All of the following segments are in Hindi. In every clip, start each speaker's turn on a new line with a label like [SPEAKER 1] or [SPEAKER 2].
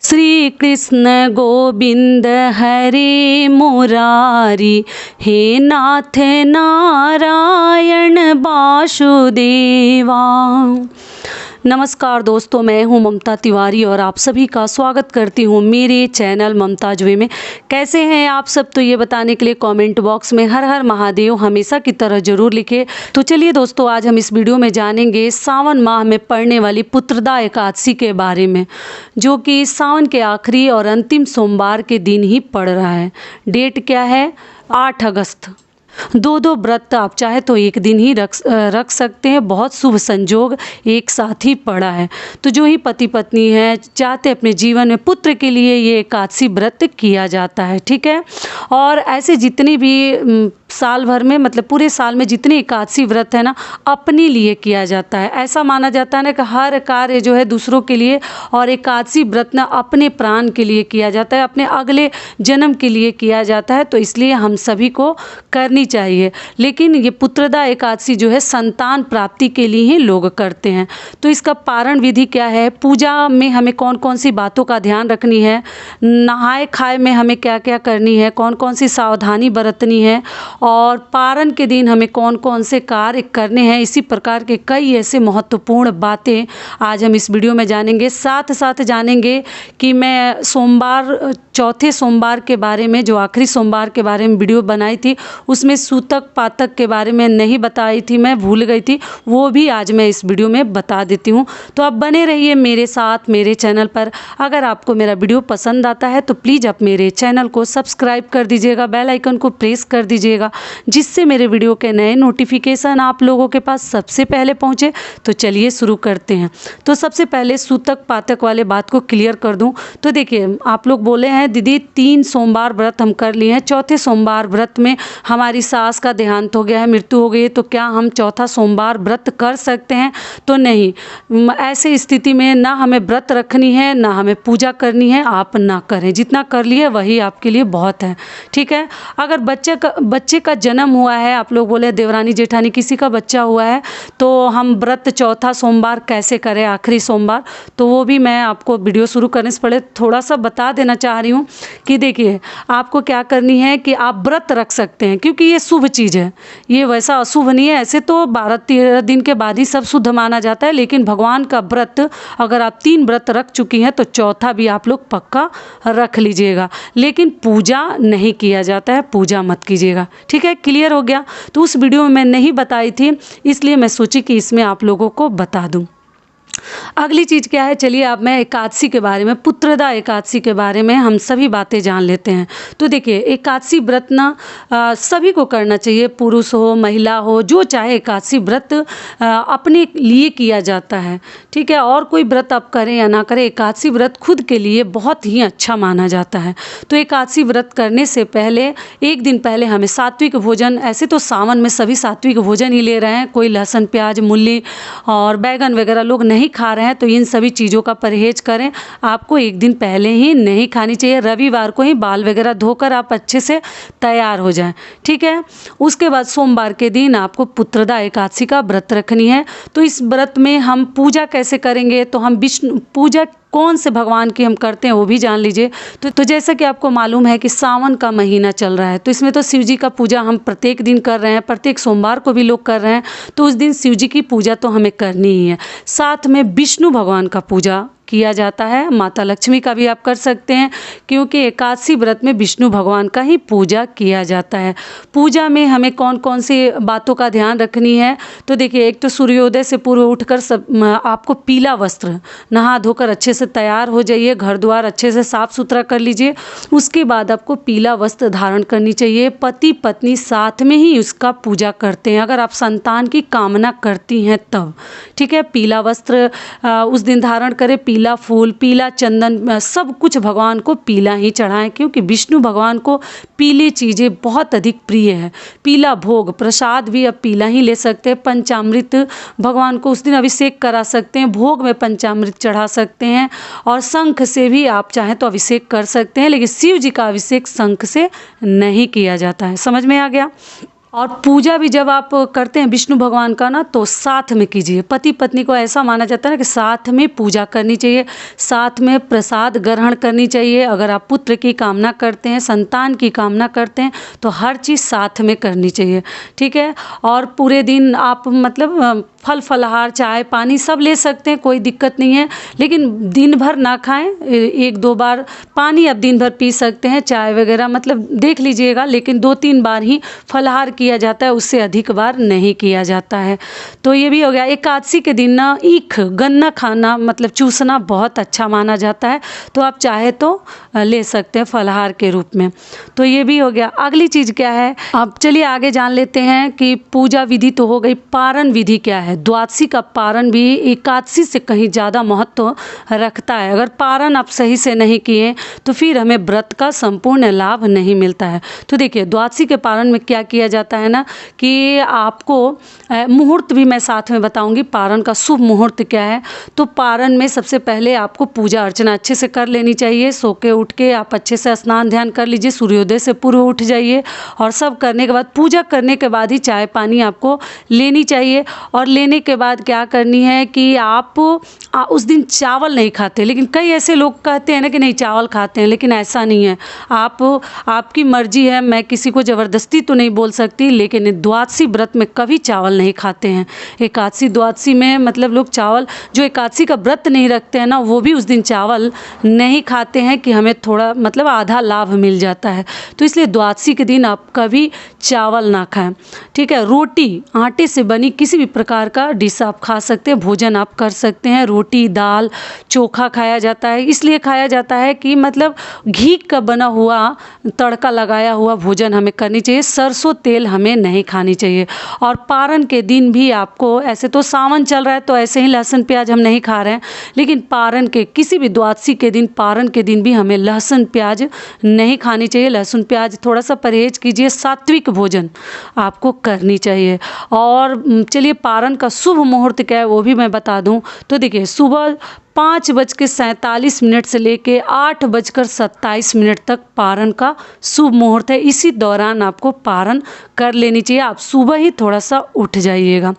[SPEAKER 1] श्री कृष्ण गोविंद हरे मुरारी, हे नाथ नारायण वासुदेवा। नमस्कार दोस्तों, मैं हूं ममता तिवारी और आप सभी का स्वागत करती हूं मेरे चैनल ममताज वे में। कैसे हैं आप सब, तो ये बताने के लिए कमेंट बॉक्स में हर हर महादेव हमेशा की तरह जरूर लिखें। तो चलिए दोस्तों, आज हम इस वीडियो में जानेंगे सावन माह में पड़ने वाली पुत्रदा एकादशी के बारे में, जो कि सावन के आखिरी और अंतिम सोमवार के दिन ही पड़ रहा है। डेट क्या है? 8 अगस्त। दो व्रत आप चाहे तो एक दिन ही रख सकते हैं। बहुत शुभ संजोग एक साथ ही पड़ा है। तो जो ही पति पत्नी है चाहते अपने जीवन में पुत्र के लिए ये एकादशी व्रत किया जाता है, ठीक है। और ऐसे जितनी भी साल भर में, मतलब पूरे साल में जितने एकादशी व्रत है ना, अपने लिए किया जाता है। ऐसा माना जाता है ना कि हर कार्य जो है दूसरों के लिए, और एकादशी व्रत ना अपने प्राण के लिए किया जाता है, अपने अगले जन्म के लिए किया जाता है। तो इसलिए हम सभी को करनी चाहिए। लेकिन ये पुत्रदा एकादशी जो है संतान प्राप्ति के लिए ही लोग करते हैं। तो इसका पारण विधि क्या है, पूजा में हमें कौन कौन सी बातों का ध्यान रखनी है, नहाए खाए में हमें क्या क्या करनी है, कौन कौन सी सावधानी बरतनी है, और पारण के दिन हमें कौन कौन से कार्य करने हैं, इसी प्रकार के कई ऐसे महत्वपूर्ण बातें आज हम इस वीडियो में जानेंगे। साथ साथ जानेंगे कि मैं सोमवार, चौथे सोमवार के बारे में, जो आखिरी सोमवार के बारे में वीडियो बनाई थी, उसमें सूतक पातक के बारे में नहीं बताई थी, मैं भूल गई थी, वो भी आज मैं इस वीडियो में बता देती हूँ। तो आप बने रहिए मेरे साथ मेरे चैनल पर। अगर आपको मेरा वीडियो पसंद आता है तो प्लीज़ आप मेरे चैनल को सब्सक्राइब कर दीजिएगा, बेल आइकन को प्रेस कर दीजिएगा, जिससे मेरे वीडियो के नए नोटिफिकेशन आप लोगों के पास सबसे पहले पहुँचे। तो चलिए शुरू करते हैं। तो सबसे पहले सूतक पातक वाले बात को क्लियर कर दूँ। तो देखिए, आप लोग बोले हैं दीदी 3 सोमवार व्रत हम कर लिए हैं, चौथे सोमवार व्रत में हमारी सास का देहांत हो गया है, मृत्यु हो गई है, तो क्या हम चौथा सोमवार व्रत कर सकते हैं? तो नहीं, ऐसे स्थिति में ना हमें व्रत रखनी है ना हमें पूजा करनी है। आप ना करें, जितना कर लिए वही आपके लिए बहुत है, ठीक है। अगर बच्चे का जन्म हुआ है, आप लोग बोले देवरानी जेठानी किसी का बच्चा हुआ है, तो हम व्रत चौथा सोमवार कैसे करें, आखिरी सोमवार, तो वो भी मैं आपको वीडियो शुरू करने से पहले थोड़ा सा बता देना चाह रही हूँ कि देखिए, आपको क्या करनी है कि आप व्रत रख सकते हैं, क्योंकि ये शुभ चीज़ है, ये वैसा अशुभ नहीं है। ऐसे तो 12-13 दिन के बाद ही सब शुद्ध माना जाता है, लेकिन भगवान का व्रत अगर आप 3 व्रत रख चुकी हैं तो चौथा भी आप लोग पक्का रख लीजिएगा। लेकिन पूजा नहीं किया जाता है, पूजा मत कीजिएगा, ठीक है। क्लियर हो गया? तो उस वीडियो में मैं नहीं बताई थी, इसलिए मैं सोची कि इसमें आप लोगों को बता दूं। अगली चीज़ क्या है, चलिए अब मैं एकादशी के बारे में, पुत्रदा एकादशी के बारे में हम सभी बातें जान लेते हैं। तो देखिए, एकादशी व्रत ना सभी को करना चाहिए, पुरुष हो महिला हो, जो चाहे एकादशी व्रत अपने लिए किया जाता है, ठीक है। और कोई व्रत आप करें या ना करें, एकादशी व्रत खुद के लिए बहुत ही अच्छा माना जाता है। तो एकादशी व्रत करने से पहले, एक दिन पहले हमें सात्विक भोजन, ऐसे तो सावन में सभी सात्विक भोजन ही ले रहे हैं, कोई लहसुन प्याज मूली और बैगन वगैरह लोग नहीं खा रहे हैं, तो इन सभी चीज़ों का परहेज करें। आपको एक दिन पहले ही नहीं खानी चाहिए, रविवार को ही बाल वगैरह धोकर आप अच्छे से तैयार हो जाएं, ठीक है। उसके बाद सोमवार के दिन आपको पुत्रदा एकादशी का व्रत रखनी है। तो इस व्रत में हम पूजा कैसे करेंगे, तो हम विष्णु पूजा कौन से भगवान की हम करते हैं वो भी जान लीजिए। तो जैसा कि आपको मालूम है कि सावन का महीना चल रहा है, तो इसमें तो शिव जी का पूजा हम प्रत्येक दिन कर रहे हैं, प्रत्येक सोमवार को भी लोग कर रहे हैं। तो उस दिन शिव जी की पूजा तो हमें करनी ही है। साथ में विष्णु भगवान का पूजा किया जाता है, माता लक्ष्मी का भी आप कर सकते हैं, क्योंकि एकादशी व्रत में विष्णु भगवान का ही पूजा किया जाता है। पूजा में हमें कौन कौन सी बातों का ध्यान रखनी है, तो देखिए, एक तो सूर्योदय से पूर्व उठकर आपको पीला वस्त्र, नहा धोकर अच्छे से तैयार हो जाइए, घर द्वार अच्छे से साफ सुथरा कर लीजिए। उसके बाद आपको पीला वस्त्र धारण करनी चाहिए। पति पत्नी साथ में ही उसका पूजा करते हैं, अगर आप संतान की कामना करती हैं तब, ठीक है। पीला वस्त्र उस दिन धारण करें, पीला फूल, पीला चंदन, सब कुछ भगवान को पीला ही चढ़ाएं, क्योंकि विष्णु भगवान को पीली चीज़ें बहुत अधिक प्रिय है। पीला भोग प्रसाद भी आप पीला ही ले सकते हैं। पंचामृत भगवान को उस दिन अभिषेक करा सकते हैं, भोग में पंचामृत चढ़ा सकते हैं, और शंख से भी आप चाहें तो अभिषेक कर सकते हैं, लेकिन शिव जी का अभिषेक शंख से नहीं किया जाता है। समझ में आ गया? और पूजा भी जब आप करते हैं विष्णु भगवान का ना, तो साथ में कीजिए। पति पत्नी को ऐसा माना जाता है ना कि साथ में पूजा करनी चाहिए, साथ में प्रसाद ग्रहण करनी चाहिए। अगर आप पुत्र की कामना करते हैं, संतान की कामना करते हैं, तो हर चीज़ साथ में करनी चाहिए, ठीक है। और पूरे दिन आप मतलब फल फलाहार चाय पानी सब ले सकते हैं, कोई दिक्कत नहीं है, लेकिन दिन भर ना खाएं। 1-2 बार पानी आप दिन भर पी सकते हैं, चाय वगैरह मतलब देख लीजिएगा, लेकिन 2-3 बार ही फलाहार किया जाता है, उससे अधिक बार नहीं किया जाता है। तो ये भी हो गया। एकादशी के दिन ना ईख गन्ना खाना मतलब चूसना बहुत अच्छा माना जाता है, तो आप चाहे तो ले सकते हैं फलाहार के रूप में। तो ये भी हो गया। अगली चीज़ क्या है, अब चलिए आगे जान लेते हैं कि पूजा विधि तो हो गई, पारण विधि क्या है। द्वादशी का पारण भी एकादशी से कहीं ज़्यादा महत्व रखता है। अगर पारण आप सही से नहीं किए तो फिर हमें व्रत का संपूर्ण लाभ नहीं मिलता है। तो देखिए द्वादशी के पारण में क्या किया जाता है ना, कि आपको मुहूर्त भी मैं साथ में बताऊंगी, पारण का शुभ मुहूर्त क्या है। तो पारण में सबसे पहले आपको पूजा अर्चना अच्छे से कर लेनी चाहिए। सो के उठ के आप अच्छे से स्नान ध्यान कर लीजिए, सूर्योदय से पूर्व उठ जाइए, और सब करने के बाद पूजा करने के बाद ही चाय पानी आपको लेनी चाहिए। और लेने के बाद क्या करनी है कि आप उस दिन चावल नहीं खाते, लेकिन कई ऐसे लोग कहते हैं ना कि नहीं चावल खाते हैं, लेकिन ऐसा नहीं है। आपकी मर्जी है, मैं किसी को ज़बरदस्ती तो नहीं बोल सकती, लेकिन द्वादशी व्रत में कभी चावल नहीं खाते हैं। एकादशी द्वादशी में मतलब लोग चावल, जो एकादशी का व्रत नहीं रखते हैं ना, वो भी उस दिन चावल नहीं खाते हैं कि हमें थोड़ा मतलब आधा लाभ मिल जाता है। तो इसलिए द्वादशी के दिन आप कभी चावल ना खाएं, ठीक है। रोटी आटे से बनी किसी भी प्रकार का डिश आप खा सकते हैं, भोजन आप कर सकते हैं। रोटी दाल चोखा खाया जाता है, इसलिए खाया जाता है कि मतलब घी का बना हुआ तड़का लगाया हुआ भोजन हमें करनी चाहिए, सरसों तेल हमें नहीं खानी चाहिए। और पारण के दिन भी आपको, ऐसे तो सावन चल रहा है तो ऐसे ही लहसुन प्याज हम नहीं खा रहे हैं, लेकिन पारण के किसी भी द्वादशी के दिन, पारण के दिन भी हमें लहसुन प्याज नहीं खानी चाहिए। लहसुन प्याज थोड़ा सा परहेज कीजिए, सात्विक भोजन आपको करनी चाहिए। और चलिए पारण का शुभ मुहूर्त क्या है वो भी मैं बता दूं। तो देखिए सुबह 5:47 से लेके 8:27 तक पारण का शुभ मुहूर्त है। इसी दौरान आपको पारण कर लेनी चाहिए, आप सुबह ही थोड़ा सा उठ जाइएगा।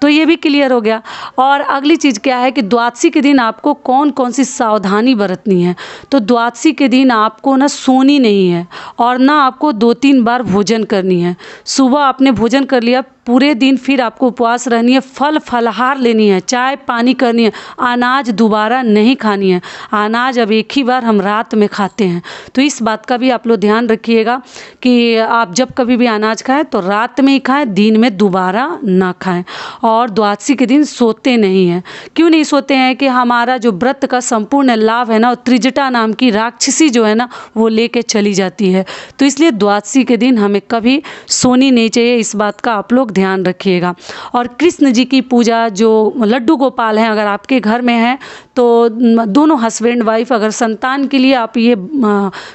[SPEAKER 1] तो ये भी क्लियर हो गया। और अगली चीज़ क्या है कि द्वादशी के दिन आपको कौन कौन सी सावधानी बरतनी है। तो द्वादशी के दिन आपको ना सोनी नहीं है, और ना आपको 2-3 बार भोजन करनी है। सुबह आपने भोजन कर लिया, पूरे दिन फिर आपको उपवास रहनी है, फल फलाहार लेनी है, चाय पानी करनी है, अनाज दोबारा नहीं खानी है। अनाज अब एक ही बार हम रात में खाते हैं, तो इस बात का भी आप लोग ध्यान रखिएगा कि आप जब कभी भी अनाज खाएं तो रात में ही खाएं, दिन में दोबारा ना खाएं। और द्वादशी के दिन सोते नहीं हैं। क्यों नहीं सोते हैं कि हमारा जो व्रत का संपूर्ण लाभ है ना, त्रिजटा नाम की राक्षसी जो है ना, वो लेके चली जाती है। तो इसलिए द्वादशी के दिन हमें कभी सोनी नहीं चाहिए, इस बात का आप लोग ध्यान रखिएगा। और कृष्ण जी की पूजा, जो लड्डू गोपाल हैं अगर आपके घर में है, तो दोनों हस्बैंड वाइफ अगर संतान के लिए आप ये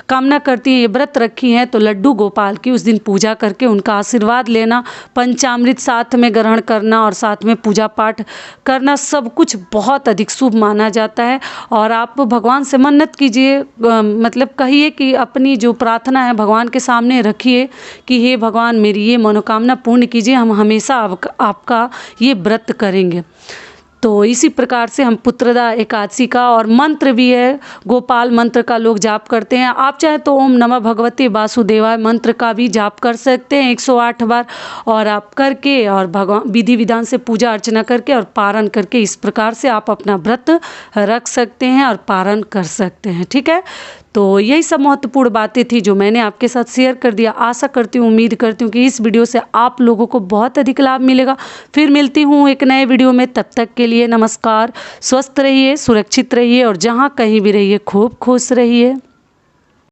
[SPEAKER 1] कामना करती हैं, ये व्रत रखी हैं, तो लड्डू गोपाल की उस दिन पूजा करके उनका आशीर्वाद लेना, पंचामृत साथ में ग्रहण करना और साथ में पूजा पाठ करना, सब कुछ बहुत अधिक शुभ माना जाता है। और आप भगवान से मन्नत कीजिए, मतलब कहिए कि अपनी जो प्रार्थना है भगवान के सामने रखिए कि हे भगवान मेरी ये मनोकामना पूर्ण कीजिए, हम हमेशा आपका ये व्रत करेंगे। तो इसी प्रकार से हम पुत्रदा एकादशी का, और मंत्र भी है गोपाल मंत्र का लोग जाप करते हैं। आप चाहे तो ओम नमः भगवते वासुदेवाय मंत्र का भी जाप कर सकते हैं 108 बार, और आप करके और भगवान विधि विधान से पूजा अर्चना करके और पारण करके इस प्रकार से आप अपना व्रत रख सकते हैं और पारण कर सकते हैं, ठीक है। तो यही सब महत्वपूर्ण बातें थी जो मैंने आपके साथ शेयर कर दिया। आशा करती हूँ, उम्मीद करती हूँ कि इस वीडियो से आप लोगों को बहुत अधिक लाभ मिलेगा। फिर मिलती हूँ एक नए वीडियो में, तब तक के लिए नमस्कार। स्वस्थ रहिए, सुरक्षित रहिए, और जहाँ कहीं भी रहिए खूब खुश रहिए।